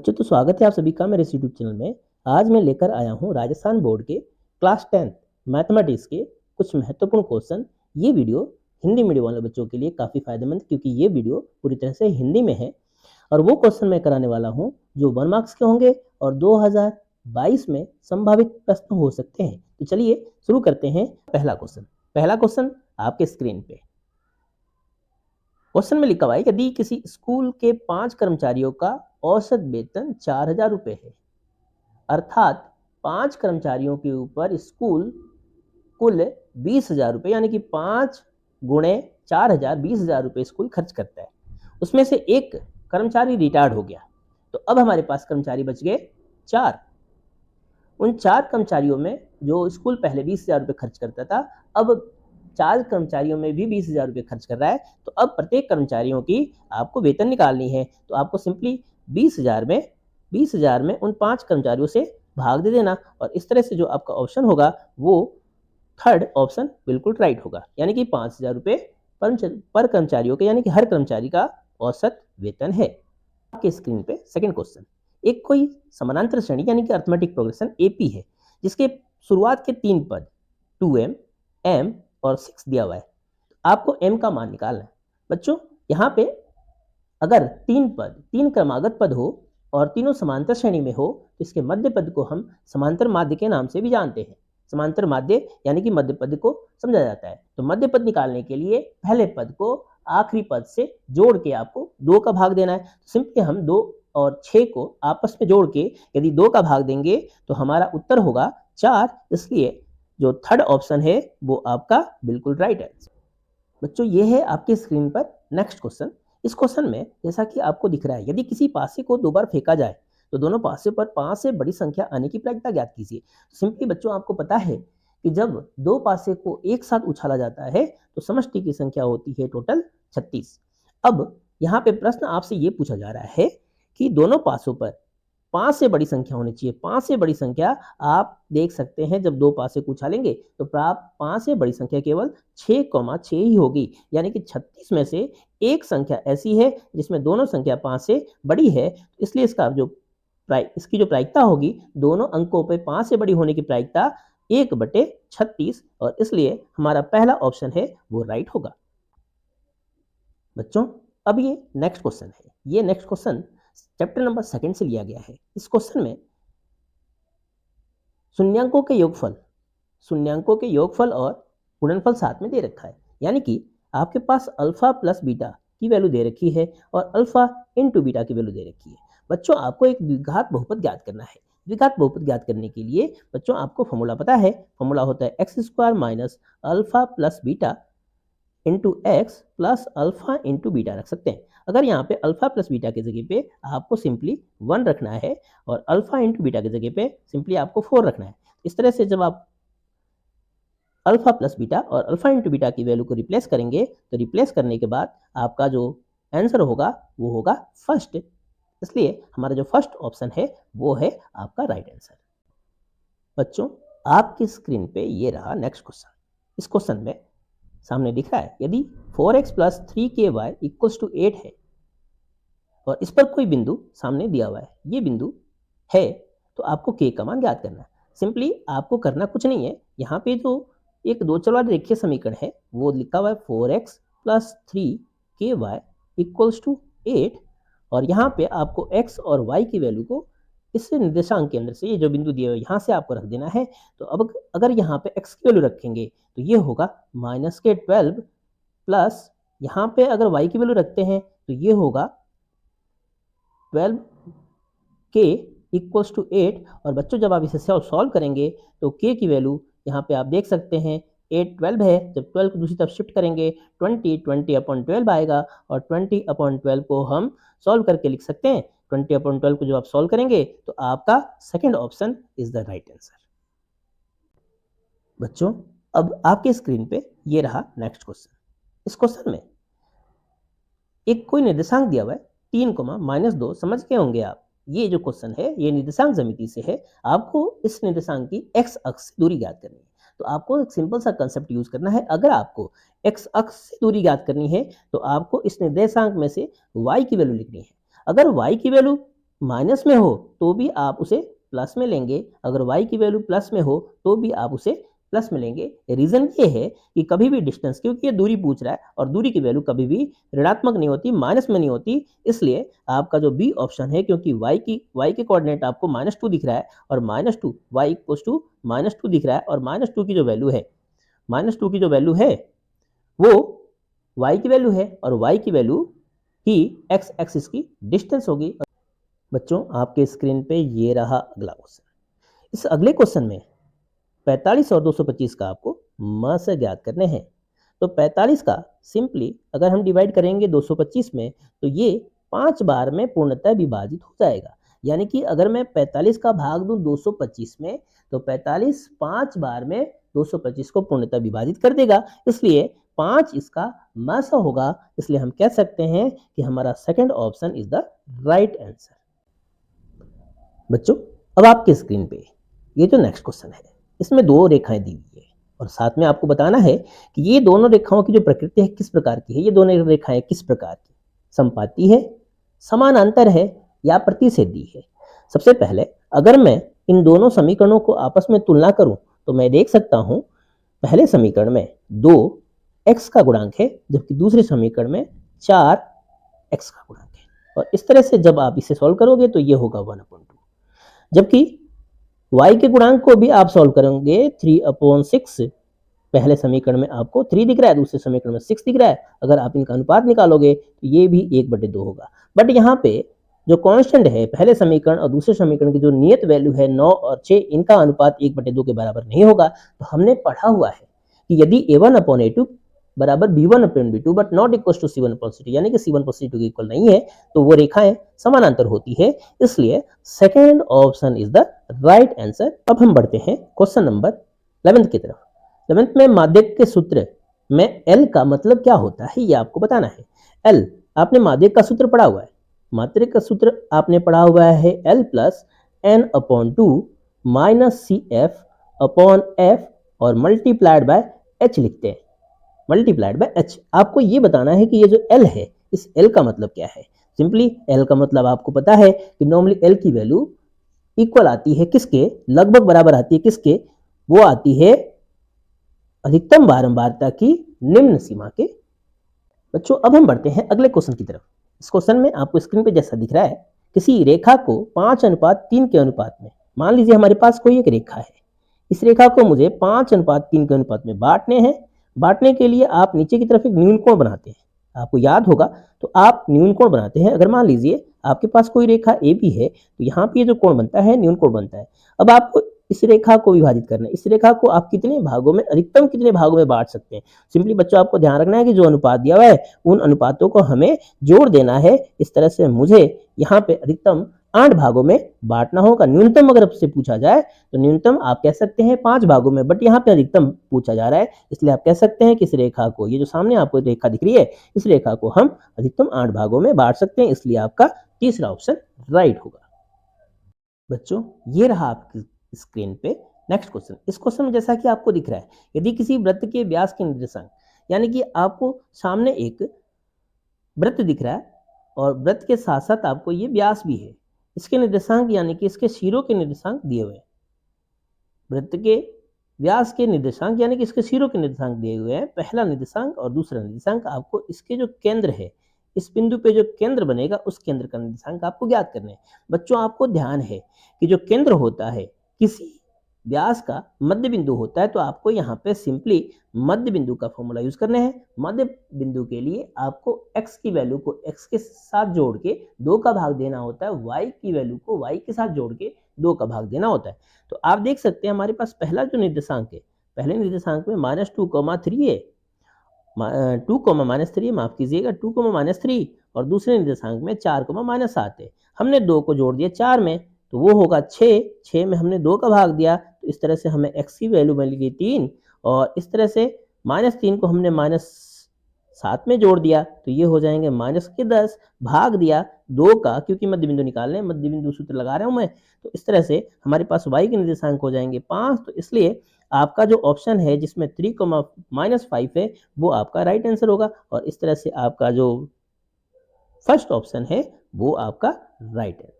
बच्चों तो स्वागत है आप सभी का मेरे इस यूट्यूब चैनल में। आज मैं लेकर आया हूँ राजस्थान बोर्ड के क्लास 10th मैथमेटिक्स के कुछ महत्वपूर्ण क्वेश्चन। ये वीडियो हिंदी मीडियम वाले बच्चों के लिए काफ़ी फायदेमंद, क्योंकि ये वीडियो पूरी तरह से हिंदी में है और वो क्वेश्चन मैं कराने वाला हूँ जो 1 मार्क्स के होंगे और 2022 में संभावित प्रश्न हो सकते हैं। तो चलिए शुरू करते हैं। पहला क्वेश्चन आपके स्क्रीन पे। क्वेश्चन में लिखा हुआ है, यदि किसी स्कूल के 5 कर्मचारियों का औसत वेतन 4,000 रुपये है, अर्थात 5 कर्मचारियों के ऊपर स्कूल कुल 20,000 रुपये यानी कि 5 गुणे 4,000 20,000 रुपये स्कूल खर्च करता है। उसमें से एक कर्मचारी रिटायर्ड हो गया, तो अब हमारे पास कर्मचारी बच गए 4। उन 4 कर्मचारियों में जो स्कूल पहले 20,000 रुपये खर्च करता था, अब 4 कर्मचारियों में भी 20,000 रुपये खर्च कर रहा है। तो अब प्रत्येक कर्मचारियों की आपको वेतन निकालनी है, तो आपको सिंपली 20,000 में उन 5 कर्मचारियों से भाग दे देना, और इस तरह से जो आपका ऑप्शन होगा वो थर्ड ऑप्शन बिल्कुल राइट होगा, यानी कि 5,000 रुपये पर कर्मचारियों के, यानी कि हर कर्मचारी का औसत वेतन है। आपके स्क्रीन पे सेकंड क्वेश्चन। एक कोई समानांतर श्रेणी यानी कि अरिथमेटिक प्रोग्रेशन एपी है, जिसके शुरुआत के 3 पद 2m, m और 6 दिया हुआ है। आपको m का मान निकालना है। बच्चों यहाँ पे अगर 3 क्रमागत पद हो और तीनों समांतर श्रेणी में हो, तो इसके मध्य पद को हम समांतर माध्य के नाम से भी जानते हैं। समांतर माध्य यानी कि मध्य पद को समझा जाता है। तो मध्य पद निकालने के लिए पहले पद को आखिरी पद से जोड़ के आपको 2 का भाग देना है। सिंपली हम 2 और 6 को आपस में जोड़ के यदि 2 का भाग देंगे तो हमारा उत्तर होगा 4। इसलिए जो थर्ड ऑप्शन है वो आपका बिल्कुल राइट है। बच्चों ये है आपके स्क्रीन पर नेक्स्ट क्वेश्चन। इस क्वेश्चन में जैसा कि आपको दिख रहा है, यदि किसी पासे को 2 बार फेंका जाए तो दोनों पासे पर 5 से बड़ी संख्या आने की प्रायिकता ज्ञात कीजिए। सिंपली बच्चों आपको पता है कि जब 2 पासे को एक साथ उछाला जाता है तो समष्टि की संख्या होती है टोटल 36। अब यहाँ पे प्रश्न आपसे ये पूछा जा रहा है कि दोनों पासों पर 5 से बड़ी संख्या होनी चाहिए। 5 से बड़ी संख्या आप देख सकते हैं, जब 2 पासे को उछालेंगे तो प्राप्त 5 से बड़ी संख्या केवल 6,6 ही होगी, यानी कि 36 में से एक संख्या ऐसी है जिसमें दोनों संख्या 5 से बड़ी है। इसलिए इसकी जो प्रायिकता होगी, दोनों अंकों पे 5 से बड़ी होने की प्रायिकता 1/36, और इसलिए हमारा पहला ऑप्शन है वो राइट होगा। बच्चों अब ये नेक्स्ट क्वेश्चन है। ये नेक्स्ट क्वेश्चन चैप्टर नंबर 2 से लिया गया है। इस क्वेश्चन में शून्यांकों के योगफल और गुणनफल साथ में दे रखा है, यानी कि आपके पास अल्फा प्लस बीटा की वैल्यू दे रखी है और अल्फा इंटू बीटा की वैल्यू दे रखी है। बच्चों आपको एक द्विघात बहुपद ज्ञात करना है। द्विघात बहुपद ज्ञात करने के लिए बच्चों आपको फॉर्मूला पता है। फॉर्मूला होता है x square minus alpha plus beta into x plus alpha into beta रख सकते हैं। अगर यहाँ पे अल्फा प्लस बीटा की जगह पे आपको सिंपली 1 रखना है और अल्फा इंटू बीटा की जगह पे सिंपली आपको 4 रखना है। इस तरह से जब आप अल्फा प्लस बीटा और अल्फा इंटू बीटा की वैल्यू को रिप्लेस करेंगे, तो रिप्लेस करने के बाद आपका जो आंसर होगा वो होगा फर्स्ट। इसलिए हमारा जो फर्स्ट ऑप्शन है वो है आपका राइट आंसर। बच्चों आपकी स्क्रीन पे ये रहा नेक्स्ट क्वेश्चन। इस क्वेश्चन में सामने दिख रहा है, यदि 4x plus 3ky equals to 8 है और इस पर कोई बिंदु सामने दिया हुआ है, ये बिंदु है, तो आपको k का मान ज्ञात करना है। सिंपली आपको करना कुछ नहीं है। यहाँ पे जो एक 2 चर वाला रेखीय समीकरण है वो लिखा हुआ है 4x plus 3ky equals to 8, और यहाँ पे आपको x और y की वैल्यू को इस निर्देशांक के अंदर से, ये जो बिंदु दिए हुए यहाँ से आपको रख देना है। तो अब अगर यहाँ पे x की वैल्यू रखेंगे तो ये होगा -12 प्लस यहाँ पे अगर y की वैल्यू रखते हैं तो ये होगा 12k इक्वल्स टू 8। और बच्चों जब आप इसे सॉल्व करेंगे तो k की वैल्यू यहाँ पे आप देख सकते हैं 8 12 है। जब 12 को दूसरी तरफ शिफ्ट करेंगे 20/12 आएगा, और 20/12 को हम सॉल्व करके लिख सकते हैं। 20/12 को जब आप सॉल्व करेंगे तो आपका second option is the right answer. बच्चों अब आपके स्क्रीन पे ये रहा नेक्स्ट क्वेश्चन। इस क्वेश्चन में एक कोई निर्देशांक दिया हुआ है 3, -2, समझ गए होंगे आप। ये जो क्वेश्चन है ये निर्देशांक ज्यामिति से है। आपको इस निर्देशांक की x अक्ष से दूरी ज्ञात करनी है। तो आपको एक सिंपल सा कंसेप्ट यूज करना है। अगर आपको x अक्ष से दूरी ज्ञात करनी है तो आपको इस निर्देशांक में से y की वैल्यू लिखनी है। अगर y की वैल्यू माइनस में हो तो भी आप उसे प्लस में लेंगे, अगर y की वैल्यू प्लस में हो तो भी आप उसे प्लस में लेंगे। रीजन ये है कि कभी भी डिस्टेंस, क्योंकि ये दूरी पूछ रहा है और दूरी की वैल्यू कभी भी ऋणात्मक नहीं होती, माइनस में नहीं होती, इसलिए आपका जो बी ऑप्शन है, क्योंकि y के कोऑर्डिनेट आपको -2 दिख रहा है और -2 y इक्वल्स टू -2 दिख रहा है और -2 की जो वैल्यू है, -2 की जो वैल्यू है वो y की वैल्यू है और y की वैल्यू ही x एक्सिस की डिस्टेंस होगी। बच्चों आपके स्क्रीन पे ये रहा अगला क्वेश्चन। इस अगले क्वेश्चन में 45 और 225 का आपको म से ज्ञात करने हैं। तो 45 का सिंपली अगर हम डिवाइड करेंगे 225 में तो ये 5 बार में पूर्णतः विभाजित हो जाएगा। यानी कि अगर मैं 45 का भाग दूं 225 में तो 45 5 बार में 225 को पूर्णतः विभाजित कर देगा, इसलिए 5 इसका म सा होगा। इसलिए हम कह सकते हैं कि हमारा second option is the right answer. बच्चों अब आपके स्क्रीन पे ये जो नेक्स्ट क्वेश्चन है, इसमें 2 रेखाएं दी हुई है और साथ में आपको बताना है कि ये दोनों रेखाओं की जो प्रकृति है किस प्रकार की है। ये दोनों रेखाएं किस प्रकार की, समपाती है, समानांतर है या प्रतिच्छेदी है। सबसे पहले अगर मैं इन दोनों समीकरणों को आपस में तुलना करूं तो मैं देख सकता हूं पहले समीकरण में 2x का गुणांक है जबकि दूसरे समीकरण में 4x का गुणांक है, और इस तरह से जब आप इसे सॉल्व करोगे तो ये होगा 1/2, जबकि y के गुणांक को भी आप सॉल्व करेंगे 3/6। पहले समीकरण में आपको 3 दिख रहा है, दूसरे समीकरण में 6 दिख रहा है, अगर आप इनका अनुपात निकालोगे तो ये भी 1/2 होगा। बट यहाँ पे जो कांस्टेंट है पहले समीकरण और दूसरे समीकरण की जो नियत वैल्यू है 9 और 6, इनका अनुपात 1/2 के बराबर नहीं होगा। तो हमने पढ़ा हुआ है कि यदि a1/a2 बराबर b1/b2 but not equal to c1/c2, यानी कि c1/c2 के इक्वल नहीं है, तो वो रेखाएं समानांतर होती है, इसलिए second option is the right answer. अब हम बढ़ते हैं क्वेश्चन नंबर 11 की तरफ। 11th में माध्यक के सूत्र में L का मतलब क्या होता है ये आपको बताना है। L आपने माध्यक का सूत्र पढ़ा हुआ है, माध्यक का सूत्र आपने पढ़ा हुआ है L plus n/2 minus CF/F और मल्टीप्लाइड बाय H लिखते हैं, मल्टीप्लाइड बाय H। आपको ये बताना है कि ये जो L है इस L का मतलब क्या है। सिंपली L का मतलब आपको पता है कि नॉर्मली L की वैल्यू इक्वल आती है किसके, लगभग बराबर आती है किसके, वो आती है अधिकतम बारंबारता की निम्न सीमा के। बच्चों अब हम बढ़ते हैं अगले क्वेश्चन की तरफ। इस क्वेश्चन में आपको स्क्रीन पे जैसा दिख रहा है, किसी रेखा को 5:3 के अनुपात में, मान लीजिए हमारे पास कोई एक रेखा है, इस रेखा को मुझे 5:3 के अनुपात में बांटने हैं। बांटने के लिए आप नीचे की तरफ एक न्यूनकोण बनाते हैं, आपको याद होगा तो आप न्यूनकोण बनाते हैं। अगर मान लीजिए आपके पास कोई रेखा ए बी है तो यहाँ पे जो कोण बनता है न्यूनकोण बनता है। अब आपको इस रेखा को विभाजित करना है, इस रेखा को आप कितने भागों में, अधिकतम कितने भागों में बांट सकते हैं। सिंपली बच्चों आपको ध्यान रखना है कि जो अनुपात दिया हुआ है उन अनुपातों को हमें जोड़ देना है। इस तरह से मुझे यहाँ पे अधिकतम 8 भागों में बांटना होगा। न्यूनतम अगर आपसे पूछा जाए तो न्यूनतम आप कह सकते हैं 5 भागों में, बट यहाँ पे अधिकतम पूछा जा रहा है, इसलिए आप कह सकते हैं कि इस रेखा को, ये जो सामने आपको रेखा दिख रही है, इस रेखा को हम अधिकतम 8 भागों में बांट सकते हैं, इसलिए आपका तीसरा ऑप्शन राइट होगा। बच्चों ये रहा आपकी स्क्रीन पे नेक्स्ट क्वेश्चन। इस क्वेश्चन में जैसा कि आपको दिख रहा है, यदि किसी वृत्त के व्यास के निर्देशांक, यानी कि आपको सामने एक वृत्त दिख रहा है और वृत्त के साथ साथ आपको ये व्यास भी है, इसके निर्देशांक यानी कि इसके सिरों के निर्देशांक दिए हुए हैं। वृत्त के व्यास के निर्देशांक यानी कि इसके सिरों के निर्देशांक दिए हुए हैं। पहला निर्देशांक और दूसरा निर्देशांक आपको इसके जो केंद्र है, इस बिंदु पे जो केंद्र बनेगा उस केंद्र का निर्देशांक आपको ज्ञात करना है। बच्चों आपको ध्यान है कि जो केंद्र होता है किसी व्यास का मध्य बिंदु होता है, तो आपको यहाँ पे सिंपली मध्य बिंदु का फॉर्मूला यूज करना है। मध्य बिंदु के लिए आपको x की वैल्यू को x के साथ जोड़ के 2 का भाग देना होता है, y की वैल्यू को y के साथ जोड़ के 2 का भाग देना होता है। तो आप देख सकते हैं हमारे पास पहला जो निर्देशांक है, पहले निर्देशांक में -2,3 है, 2,-3 माफ कीजिएगा, 2,-3, और दूसरे निर्देशांक में 4,-7 है। हमने 2 को जोड़ दिया 4 में तो वो होगा 6 में हमने 2 का भाग दिया, तो इस तरह से हमें x की वैल्यू मिल गई 3, और इस तरह से -3 को हमने -7 में जोड़ दिया तो ये हो जाएंगे -10, भाग दिया 2 का, क्योंकि मध्य बिंदु निकालने हैं, मध्य बिंदु सूत्र लगा रहा हूं मैं। तो इस तरह से हमारे पास y के निर्देशांक हो जाएंगे 5, तो इसलिए आपका जो ऑप्शन है जिसमें 3,-5 है वो आपका राइट आंसर होगा, और इस तरह से आपका जो फर्स्ट ऑप्शन है वो आपका राइट है।